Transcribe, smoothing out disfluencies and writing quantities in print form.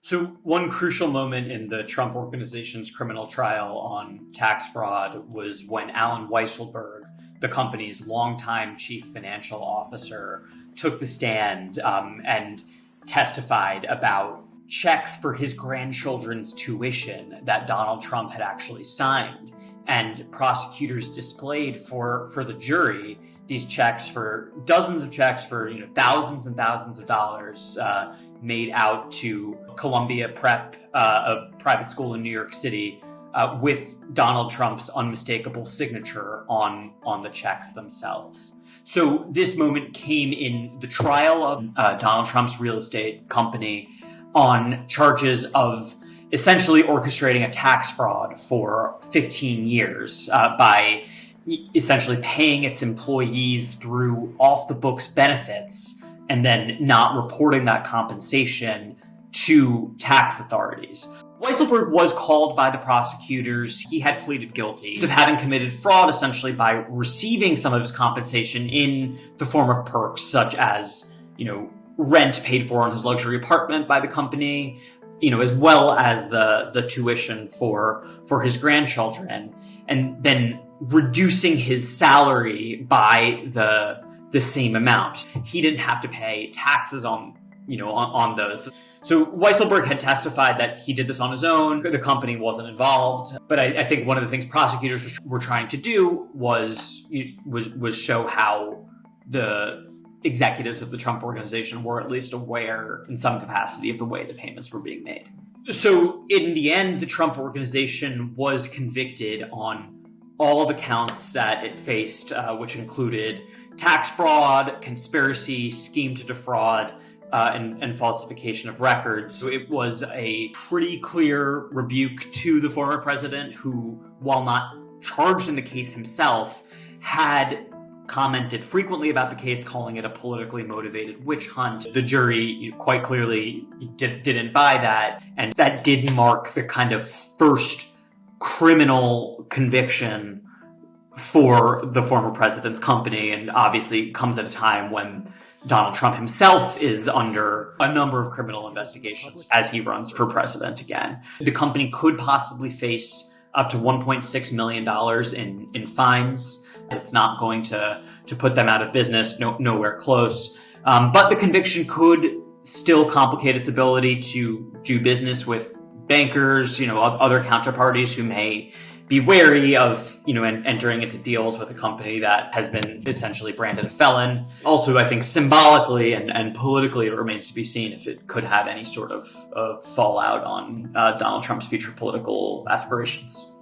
So one crucial moment in the Trump Organization's criminal trial on tax fraud was when Alan Weisselberg, the company's longtime chief financial officer, took the stand and testified about checks for his grandchildren's tuition that Donald Trump had actually signed. And prosecutors displayed for the jury these checks for dozens of checks for thousands and thousands of dollars made out to Columbia Prep, a private school in New York City, with Donald Trump's unmistakable signature on the checks themselves. So this moment came in the trial of Donald Trump's real estate company on charges of essentially orchestrating a tax fraud for 15 years by essentially paying its employees through off-the-books benefits and then not reporting that compensation to tax authorities. Weisselberg was called by the prosecutors. He had pleaded guilty to having committed fraud essentially by receiving some of his compensation in the form of perks, such as, rent paid for in his luxury apartment by the company, as well as the tuition for his grandchildren, and then reducing his salary by the same amount. He didn't have to pay taxes on those. So Weisselberg had testified that he did this on his own. The company wasn't involved. But I think one of the things prosecutors were trying to do was show how the executives of the Trump Organization were at least aware in some capacity of the way the payments were being made. So in the end, the Trump Organization was convicted on all the counts that it faced, which included tax fraud, conspiracy, scheme to defraud, and falsification of records. So it was a pretty clear rebuke to the former president, who, while not charged in the case himself, had commented frequently about the case, calling it a politically motivated witch hunt. The jury quite clearly didn't buy that, and that did mark the kind of first criminal conviction for the former president's company, and obviously comes at a time when Donald Trump himself is under a number of criminal investigations as he runs for president again. The company could possibly face up to $1.6 million in fines. It's not going to put them out of business, nowhere close. But the conviction could still complicate its ability to do business with bankers, other counterparties who may be wary of, entering into deals with a company that has been essentially branded a felon. Also, I think symbolically and politically, it remains to be seen if it could have any sort of fallout on Donald Trump's future political aspirations.